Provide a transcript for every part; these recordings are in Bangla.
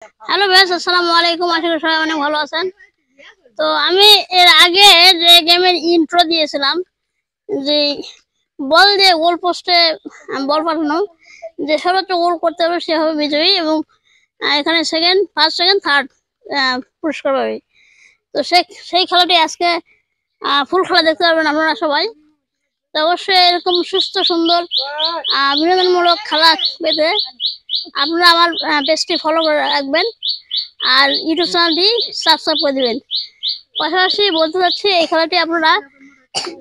হ্যালো বেশ, আসসালামু আলাইকুম। আশা করি সবাই অনেক ভালো আছেন। তো আমি এর আগে যে গেমের ইন্ট্রো দিয়েছিলাম, যে বল দিয়ে গোল পোস্টে বল পাঠানো, যে সর্বোচ্চ গোল করতে হবে সে হবে বিজয়ী, এবং এখানে সেকেন্ড, ফার্স্ট, সেকেন্ড, থার্ড পুরস্কার পাবে। তো সেই খেলাটি আজকে ফুল খেলা দেখতে পারবেন আপনারা সবাই। তো অবশ্যই এরকম সুস্থ সুন্দর বিনোদনমূলক খেলা পেতে আপনারা আমার পেজটি ফলো করে রাখবেন আর ইউটিউব চ্যানেলটি সাবস্ক্রাইব করে দিবেন। পাশাপাশি বলতে চাচ্ছি, এই খেলাটি আপনারা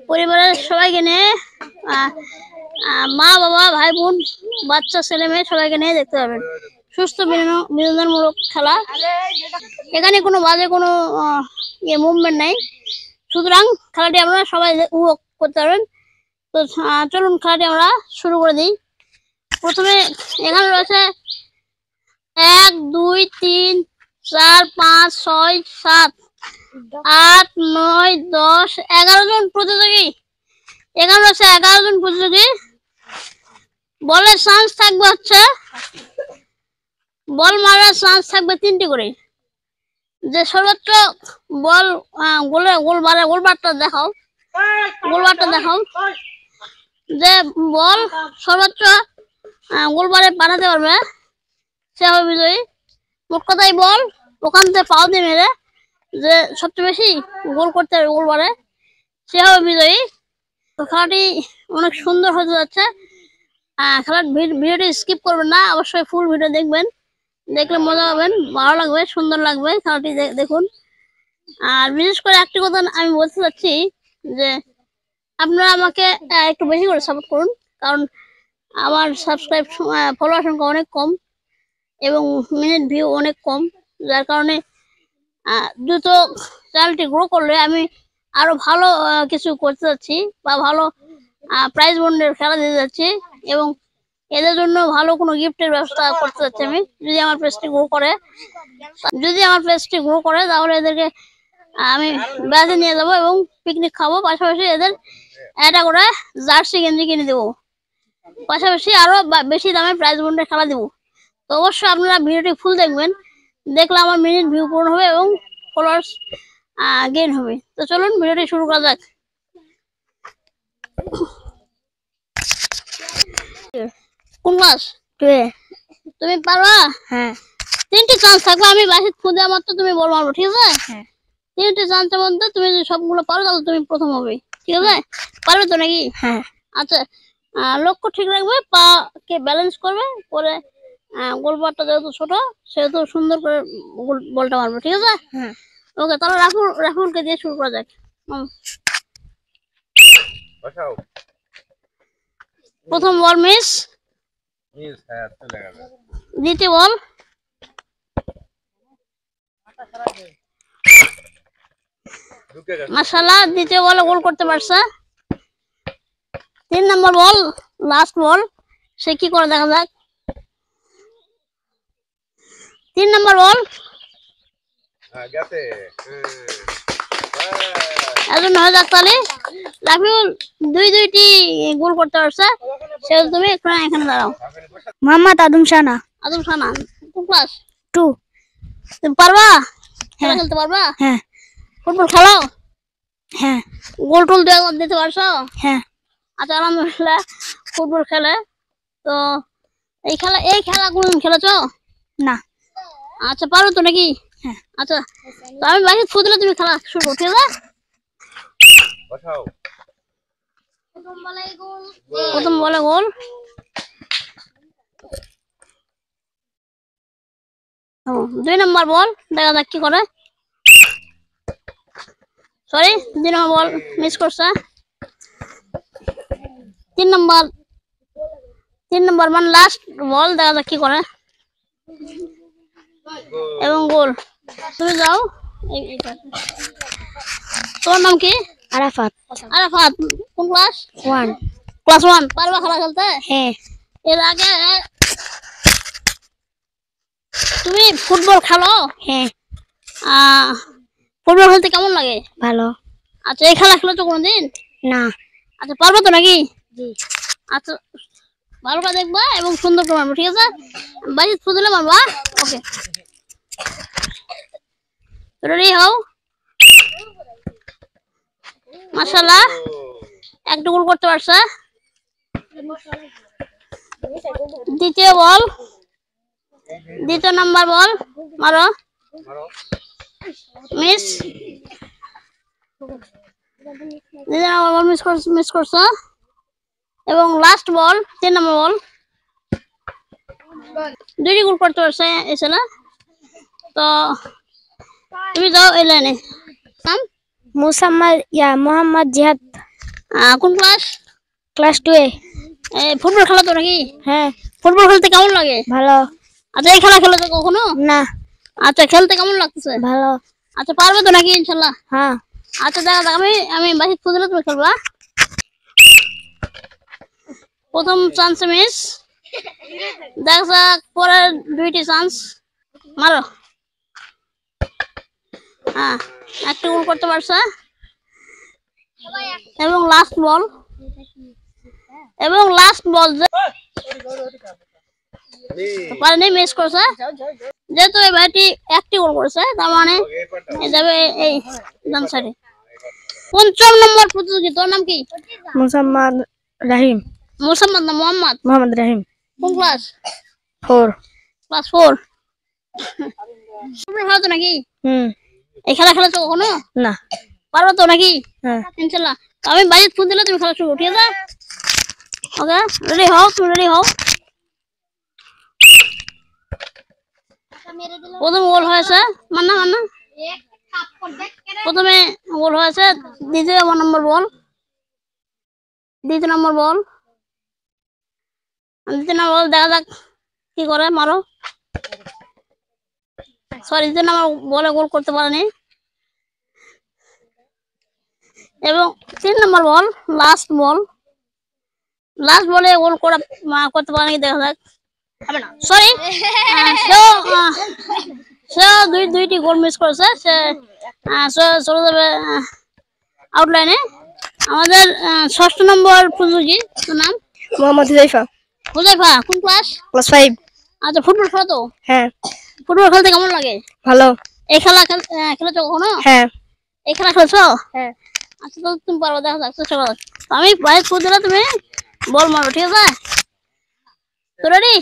পরিবারের সবাইকে নিয়ে, মা বাবা ভাই বোন বাচ্চা ছেলে মেয়ে সবাইকে নিয়ে দেখতে পারবেন। সুস্থ বিনোদনমূলক খেলা, এখানে কোনো বাজে কোনো মুভমেন্ট নেই, সুতরাং খেলাটি আপনারা সবাই উপভোগ করতে পারবেন। তো চলুন খেলাটি আমরা শুরু করে দিই। প্রথমে এখানে রয়েছে 1 2 3 4 5 6 7 8 9 10 11 জন প্রতিযোগী। এখানে রয়েছে 11 জন প্রতিযোগী। বলের চান্স থাকবে হচ্ছে, বল মারার চান্স থাকবে 3টি করে। যে সর্বোচ্চ বল গোলবারটা দেখাও, যে বল সর্বোচ্চ গোলবারে পাঠাতে পারবে সে হবে বিজয়ী। মোট কথাই বল ওখান থেকে পাও দিয়ে মেরে যে সবচেয়ে বেশি গোল করতে হবে গোলবারে সে হবে বিজয়ী। তো খেলাটি অনেক সুন্দর হতে যাচ্ছে। খেলার ভিডিওটি স্কিপ করবেন না, অবশ্যই ফুল ভিডিও দেখবেন, দেখলে মজা পাবেন, ভালো লাগবে, সুন্দর লাগবে। খেলাটি দেখুন। আর বিশেষ করে একটি কথা আমি বলতে চাচ্ছি, যে আপনারা আমাকে একটু বেশি করে সাপোর্ট করুন, কারণ আমার সাবস্ক্রাইব ফলোয়ার সংখ্যা অনেক কম এবং মিনিট ভিউ অনেক কম, যার কারণে দ্রুত চ্যানেলটি গ্রো করলে আমি আরো ভালো কিছু করতে যাচ্ছি, বা ভালো প্রাইজ বন্ডের খেলা দিতে যাচ্ছি, এবং এদের জন্য ভালো কোনো গিফটের ব্যবস্থা করতে যাচ্ছি আমি। যদি আমার পেজটি গ্রো করে তাহলে এদেরকে আমি বেড়াতে নিয়ে যাবো এবং পিকনিক খাবো। পাশাপাশি এদের একটা করে জার্সি গেঞ্জি কিনে দেবো, পাশাপাশি আরো বেশি দামে প্রাইজ বন্ডের খেলা দেবো। তো অবশ্যই আপনারা ভিডিওটি ফুল দেখবেন, দেখলে আমার মিনিট ভিউ পূরণ হবে এবং ফলোয়ার্স গেইন হবে। তো চলুন ভিডিওটি শুরু করা যাক। কোন ক্লাস? তুমি পারবা? হ্যাঁ। 3টি চান্স থাকবে, আমি বাসে খুদে আমার তো তুমি বল মারবো, ঠিক আছে? হ্যাঁ। 3টি চান্সের মধ্যে তুমি যদি সবগুলো পারো তাহলে তুমি প্রথম হবে, ঠিক আছে? পারবে তো নাকি? হ্যাঁ। আচ্ছা, লক্ষ্য ঠিক রাখবে, পা কে ব্যালেন্স করবে, করে গোলবারটা যেহেতু ছোট সেহেতু সুন্দর করে বলটা মারবে, ঠিক আছে? হ্যাঁ। ওকে, তাহলে রাহুলকে দিয়ে শুরু করা যাক। প্রথম বল মিস, দ্বিতীয় বল, মাশাআল্লাহ, দ্বিতীয় বলে গোল করতে পারছে। 3 নম্বর বল, লাস্ট বল, সে কি করে দেখা যাক। 3 নম্বর বল, একজন হয়ে যাক। তাহলে রাফিউল 2টি গোল করতে পারছে, সেহেতু তুমি এখানে দাঁড়াও। মোহাম্মদ আদম শানা। কোন ক্লাস? 2। তুমি পারবা? খেলা খেলতে পারবা? হ্যাঁ। ফুটবল খেলো? হ্যাঁ। গোল টোল দিতে পারছো? হ্যাঁ। আচ্ছা, আলহামদুলিল্লাহ, ফুটবল খেলে। তো এই খেলা কোনদিন খেলেছো? না। আচ্ছা, পারো তো নাকি? হ্যাঁ। আচ্ছা, তো আমি বাকি ফুটলে তুমি খেলা শুরু করো, ঠিক আছে? প্রথম বলে গোল। 2 নম্বর বল, দেখা যাক কি করে। সরি, 2 নম্বর বল মিস করছে। 3 নম্বর মানে লাস্ট বল, দেখা যাক কি করে, এবং গোল। তুমি যাও। তোমার নাম কি? আরাফাত। কোন ক্লাস? 1। ক্লাস 1। পারবা খেলা খেলতে? হ্যাঁ। এর আগে তুমি ফুটবল খেলো? হ্যাঁ। ফুটবল খেলতে কেমন লাগে? ভালো। আচ্ছা, এই খেলা খেলেছো কোনদিন? না। আচ্ছা, পারবো তো নাকি? জি। আচ্ছা, ভালো করে দেখবা এবং সুন্দর করে মারবো, ঠিক আছে? বাজি ফুটলে মারবা। ওকে। রেডি হও। মাশাআল্লাহ, একটা গোল করতে পারছে। দ্বিতীয় বল, দ্বিতীয় নাম্বার বল, মারো, মিস। দ্বিতীয় নাম্বার বল মিস করছো। এবং লাস্ট বল, 3 নম্বর বল, দুইটি গোল করতে পারছে এছাড়া। তো তুমি যাও এই লাইনে। নাম? মোহাম্মদ জিহাদ। কোন ক্লাস? ক্লাস 2 এ। ফুটবল খেলা তো নাকি? হ্যাঁ। ফুটবল খেলতে কেমন লাগে? ভালো। আচ্ছা, এই খেলা খেলেছো কখনো? না। আচ্ছা, খেলতে কেমন লাগতেছে? ভালো। আচ্ছা, পারবে তো নাকি ইনশাল্লাহ? হ্যাঁ। আচ্ছা, দেখা যাক। আমি বাসি ফুটবল তুমি খেলবা। প্রথম চান্স মিস, দেখা যাক পরের দুইটি চান্স। মারো। হ্যাঁ, একটা গোল করতে পারছে। এবং লাস্ট বল, পারেনি, মিস করছে। যেহেতু এই ভাইটি একটি গোল করেছে, তার মানে যাবে এই ডান সাইডে। 5ম নম্বর প্রতিযোগী, তোর নাম কি? মোহাম্মদ রাহিম। মোহাম্মদ না মোহাম্মদ? মোহাম্মদ রাহিম। কোন ক্লাস? 4। ক্লাস 4। ফুটবল খেলা তো নাকি? এই খেলা খেলেছো কখনো? না। পারো তো নাকি? হ্যাঁ। ইনশাল্লাহ। আমি বাজেট ফোন দিলে তুমি খেলা শুরু, ঠিক আছে? ওকে, রেডি হও, তুমি রেডি হও। প্রথম গোল হয়েছে, মান্না। প্রথমে গোল হয়েছে। দ্বিতীয় নম্বর বল, দেখা যাক কি করে। মারো। সরি, দ্বিতীয় নম্বর বলে গোল করতে পারেনি। এবং 3 নম্বর বল, লাস্ট বলে গোল করতে পারেনি, দেখা যাক। সরি, সেও দুইটি গোল মিস করেছে। সে চলে যাবে আউটলাইনে। আমাদের 6ষ্ঠ নম্বর প্রতিযোগী, নাম? মোহাম্মদ হুজাইফা। কোন ক্লাস? ক্লাস 5। আচ্ছা, ফুটবল খেলো তো? হ্যাঁ। ফুটবল খেলতে কেমন লাগে? ভালো। এই খেলা খেলেছো কখনো? হ্যাঁ। এই খেলা খেলছো? হ্যাঁ। আচ্ছা, তো তুমি পারো, দেখা যাক, চেষ্টা করো। আমি বাইরে ফুট দিলে তুমি বল মারো, ঠিক আছে? তো রেডি?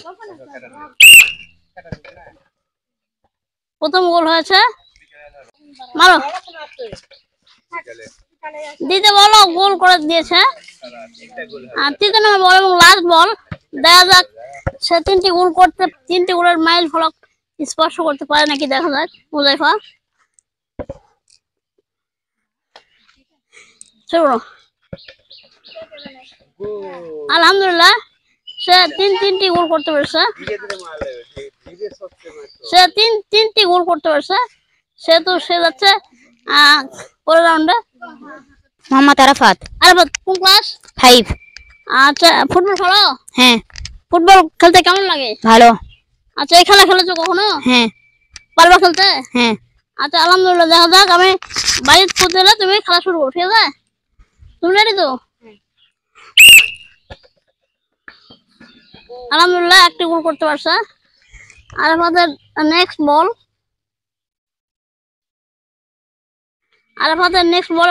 প্রথম গোল হয়েছে, মারো। দ্বিতীয় বল গোল করে দিয়েছে। আর তৃতীয় নম্বর বল এবং লাস্ট বল, দেখা যাক সে 3টি গোলের মাইল ফলক স্পর্শ করতে পারে নাকি, দেখা যাক। হুজাইফা, আলহামদুলিল্লাহ, সে তিনটি গোল করতে পেরেছে। তিনটি গোল করতে পারছে। সে যাচ্ছে পরের রাউন্ডে। মোহাম্মদ আরাফাত। কোন ক্লাস? 5। আচ্ছা, ফুটবল খেলো? হ্যাঁ। ফুটবল খেলতে কেমন লাগে? ভালো। আচ্ছা, এই খেলা খেলেছো কখনো? হ্যাঁ। পারবা খেলতে? হ্যাঁ। আচ্ছা, আলহামদুলিল্লাহ, দেখা যাক। আমি বাইরে ফুট দিলে তুমি খেলা শুরু করো, ঠিক আছে? তুমি রেডি তো? আলহামদুলিল্লাহ, একটি গোল করতে পারছে। আর আমাদের নেক্সট বল,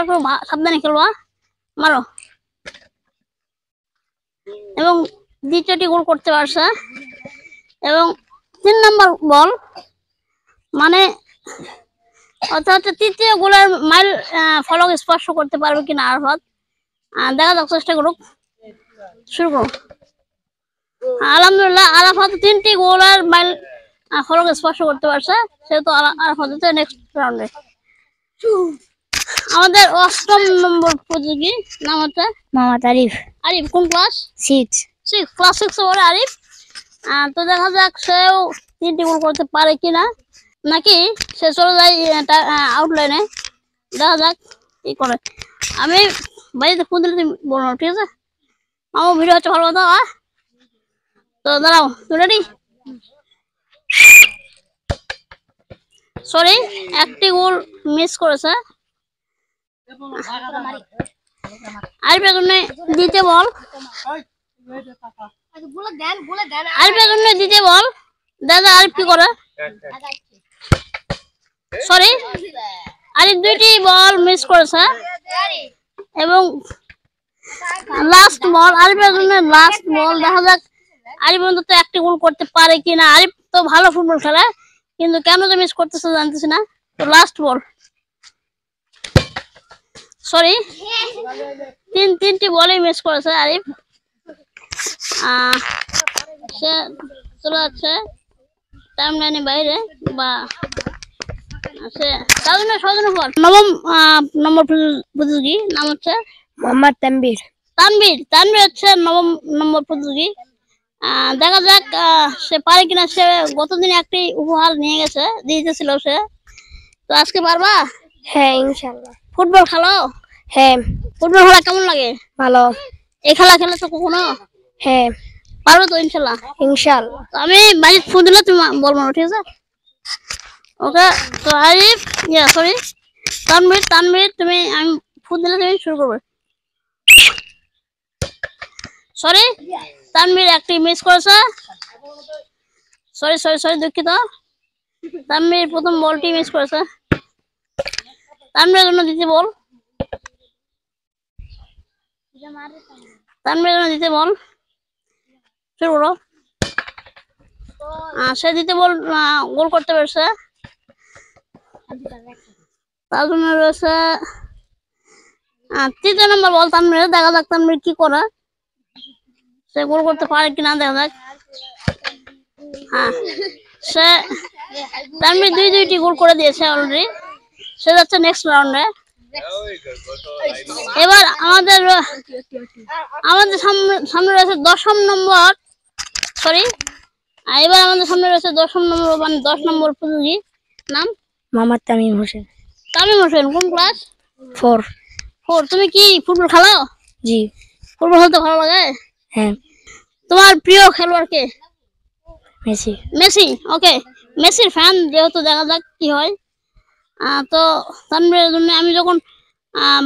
একটু সাবধানে খেলবা। মারো। এবং দ্বিতীয়টি গোল করতে পারছে। এবং 3 নম্বর বল, মানে অর্থাৎ তৃতীয় গোলের মাইল ফলক স্পর্শ করতে পারবে কিনা আরাফাত, দেখা যাক, চেষ্টা করুক। শুরু করো। আলহামদুলিল্লাহ, আরাফাত 3টি গোলের মাইল ফলক স্পর্শ করতে পারছে। সেহেতু আরাফাত নেক্সট রাউন্ডে। আমাদের 8ম নম্বর প্রতিযোগী, নাম হচ্ছে মোহাম্মদ আরিফ। কোন ক্লাস? 6। ক্লাস 6 বলে আরিফ। তো দেখা যাক সেও 3টি গোল করতে পারে কিনা, নাকি সে চলে যায় আউটলাইনে। দেখা যাক কি করে। আমি বাড়িতে ফোন দিলে তুমি বলো, ঠিক আছে? আমার ভিডিও হচ্ছে ভালো কথা। তো দাঁড়াও, তুমি রেডি? সরি, একটি গোল মিস করেছে। আরিফের জন্য দ্বিতীয় বল, আরিফ কি করে। সরি, আরিফ 2টি বল মিস করেছে এবং লাস্ট বল আরিফের জন্য লাস্ট বল। দেখা যাক আরিফ অন্তত একটি গোল করতে পারে কিনা। আরিফ তো ভালো ফুটবল খেলে, কিন্তু কেন যে মিস করতেছে জানতেছি না। তো লাস্ট বল, সরি, তিনটি বলই মিস করেছে আরিফ। সে চলে যাচ্ছে টাইম লাইনের বাইরে, বা সে তার জন্য সজনে পর নবম নম্বর প্রতিযোগী নাম হচ্ছে মোহাম্মদ তানভীর। তানভীর হচ্ছে নবম নম্বর প্রতিযোগী। দেখা যাক সে পারে কিনা। সে গতদিন একটি উপহার নিয়ে গেছে, দিতেছিল সে। তো আজকে পারবা? হ্যাঁ ইনশাআল্লাহ। ফুটবল খেলো? হ্যাঁ। ফুটবল খেলা কেমন লাগে? ভালো। এই খেলা খেলে তো কখনো? হ্যাঁ। পারবে তো ইনশাআল্লাহ? ইনশাআল্লাহ। আমি বাড়ি ফোন দিলে তুমি বল মারো, ঠিক আছে? ওকে। তো আরিফ, সরি, তানভীর তুমি, আমি ফোন দিলে তুমি শুরু করবে। সরি, তানভীর একটি মিস করেছে। সরি, দুঃখিত। তানভীর প্রথম বলটি মিস করেছে। তানভীরের জন্য দিতে বল, শুরু করো। সে দিতে বল গোল করতে পেরেছে। তার জন্য রয়েছে 3 নম্বর বল তানভীর। দেখা যাক তানভীর কি করে, সে গোল করতে পারে কিনা, দেখা যাক। সে তানভীর 2টি গোল করে দিয়েছে অলরেডি। সে যাচ্ছে নেক্সট রাউন্ডে। এবার আমাদের সামনে রয়েছে 10ম নম্বর, সরি, এবার আমাদের সামনে রয়েছে 10ম নম্বর, মানে 10 নম্বর প্রতিযোগী নাম মোহাম্মদ তামিম হোসেন। কোন ক্লাস? 4। তুমি কি ফুটবল খেলো? জি। ফুটবল খেলতে ভালো লাগে? হ্যাঁ। তোমার প্রিয় খেলোয়াড় কে? মেসি। ওকে, মেসির ফ্যান যেহেতু, দেখা যাক কি হয়। তো তানভীরের জন্য আমি যখন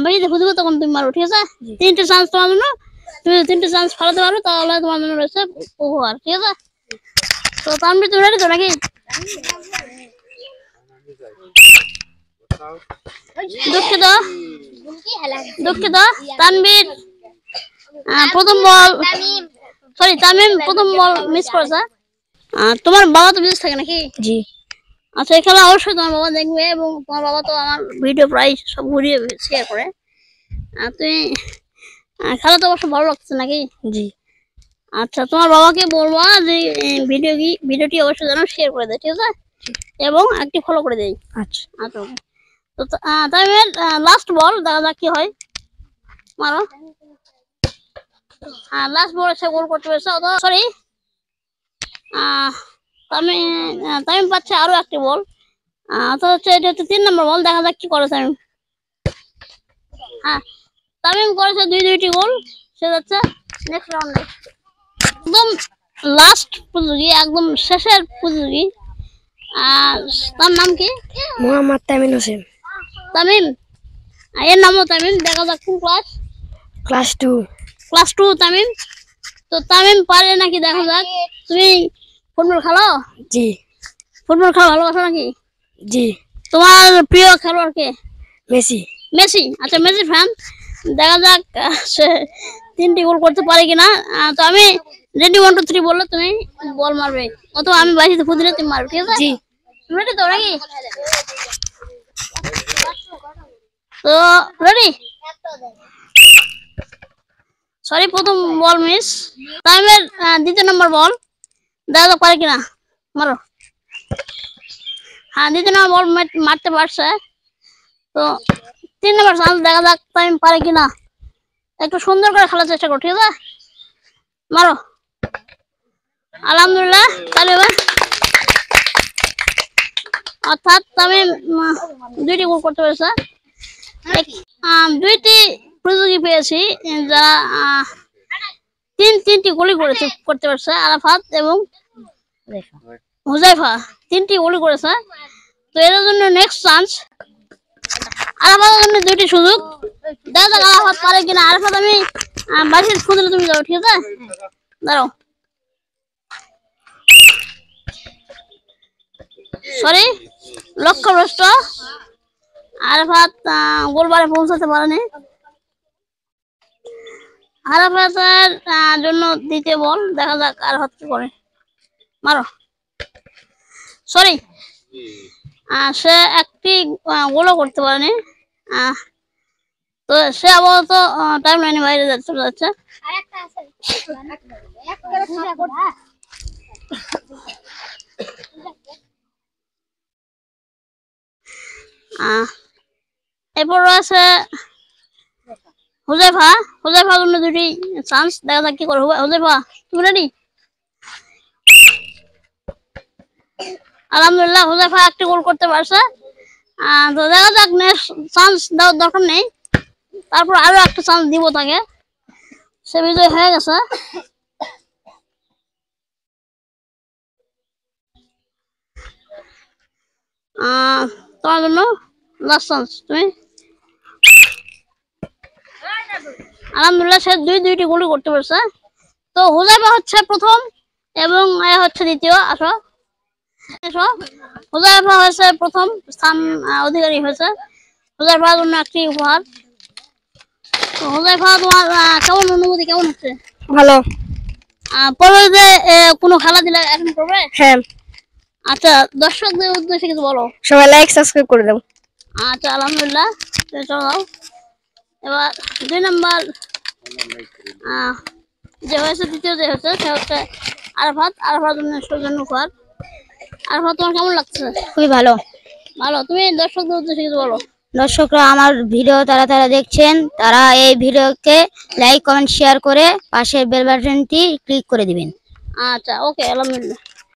বাড়িতে খুঁজবো তখন তুমি মারো, ঠিক আছে? 3টে চান্স তোমার জন্য। তুমি 3টে চান্স ফেলাতে পারো, তাহলে তোমার জন্য রয়েছে উপহার, ঠিক আছে? তো তানভীর, তুমি রেডি তো নাকি? দুঃখিত, তানভীর প্রথম বল, সরি, তামিম প্রথম বল মিস করেছে। তোমার বাবা তো বিদেশ থাকে নাকি? জি। আচ্ছা, এই খেলা অবশ্যই তোমার বাবা দেখবে, এবং তোমার বাবা তো আমার ভিডিও প্রায় সব ঘুরিয়ে শেয়ার করে। তুমি খেলা তো অবশ্যই ভালো লাগছে নাকি? জি। আচ্ছা, তোমার বাবাকে বলবা যে ভিডিওটি অবশ্যই যেন শেয়ার করে দেয়, ঠিক আছে? এবং একটি ফলো করে দেয়। আচ্ছা। তো তামিমের লাস্ট বল, দেখা যাক কি হয়। মারো। লাস্ট বল সে গোল করতে পেরেছে। সরি, তামিম পাচ্ছে আরো একটি বল। তো হচ্ছে এটা হচ্ছে 3 নম্বর বল। দেখা যাক কি করে তামিম। তামিম করেছে 2টি গোল। সে যাচ্ছে নেক্সট রাউন্ডে। একদম লাস্ট প্রতিযোগী, একদম শেষের প্রতিযোগী। তার নাম কি? মোহাম্মদ তামিম হোসেন। তামিম, এর নামও তামিম। দেখা যাক কোন ক্লাস? ক্লাস 2। তামিম, তো তামিম পারে নাকি দেখা যাক। তুমি ফুটবল খেলো? জি। ফুটবল খেলা ভালোবাসো নাকি? জি। তোমার প্রিয় খেলোয়াড় কে? মেসি। আচ্ছা, মেসি ফ্যান। দেখা যাক সে 3টি গোল করতে পারে কিনা। তো আমি রেডি 1 2 3 বললে তুমি বল মারবে, অথবা আমি বাড়িতে ফুট দিলে তুমি মারবে, ঠিক আছে? জি। রেডি তো নাকি? তো রেডি? সরি, প্রথম বল মিস। তামিমের 2 নম্বর বল। দেখা যাক পারে কিনা, মারো। 2 নম্বর বল মারতে পারছে। তো 3 নম্বর চান্স, দেখা যাক তামিম পারে কিনা। একটু সুন্দর করে খেলার চেষ্টা করো, ঠিক আছে? মারো। আলহামদুলিল্লাহ, তাহলে অর্থাৎ তামিম 2টি গোল করতে পেরেছে। 2টি প্রতিযোগী পেয়েছি যারা 3টি গোলই করতে পারছে। আরাফাত এবং হুজাইফা 3টি গোলই করেছে। তো এর জন্য নেক্সট চান্স, আরাফাতের জন্য 2টি সুযোগ। দেখা যাক আরাফাত পারে কিনা। আরাফাত, আমি বাসির খুঁজলে তুমি যাও, ঠিক আছে? দাঁড়াও। সরি, লক্ষ্যভ্রষ্ট। আরাফাত গোলবারে পৌঁছাতে পারেনি। আরাফাতের জন্য দ্বিতীয় বল, দেখা যাক আরাফাত কি করে। মারো। সরি, সে একটি গোলও করতে পারেনি। তো সে আপাতত টাইম লাইনে বাইরে চলে যাচ্ছে। এরপর রয়েছে হুজাইফা। হুজাইফার জন্য দুটি চান্স, দেখা যাক কি করে। হুজাইফা, তুমি রেডি? আলহামদুলিল্লাহ, হুজাইফা একটি গোল করতে পারছে। তো দেখা যাক, নেক্সট চান্স দেওয়ার দরকার নেই, তারপর আরো একটা চান্স দিব তাকে। সে বিজয় হয়ে গেছে। তোমার জন্য লাস্ট চান্স, তুমি। আলহামদুলিল্লাহ, সে দুইটি গোলই করতে পারছে। তো হুজাইফা হচ্ছে প্রথম এবং এ হচ্ছে দ্বিতীয়। আসো, হুজাইফা হয়েছে প্রথম স্থান অধিকারী হয়েছে। হুজাইফার জন্য একটি উপহার। তো হুজাইফা, তোমার কেমন অনুভূতি, কেমন হচ্ছে? ভালো। পরবর্তীতে কোনো খেলা দিলে এখন করবে? হ্যাঁ। আচ্ছা, দর্শকদের উদ্দেশ্যে কিছু বলো। সবাই লাইক সাবস্ক্রাইব করে দাও। আচ্ছা, আলহামদুলিল্লাহ, চলো দাও। এবার 2 নাম্বার যে হয়েছে, দ্বিতীয় যে হয়েছে সে হচ্ছে আরাফাত। আরাফাত জন্য উপহার। আরাফাত, তোমার কেমন লাগছে? খুবই ভালো। ভালো। তুমি দর্শকদের উদ্দেশ্যে কিছু বলো। দর্শকরা আমার ভিডিও তারা দেখছেন, তারা এই ভিডিওকে লাইক কমেন্ট শেয়ার করে পাশের বেল বাটনটি ক্লিক করে দিবেন। আচ্ছা, ওকে, আলহামদুলিল্লাহ।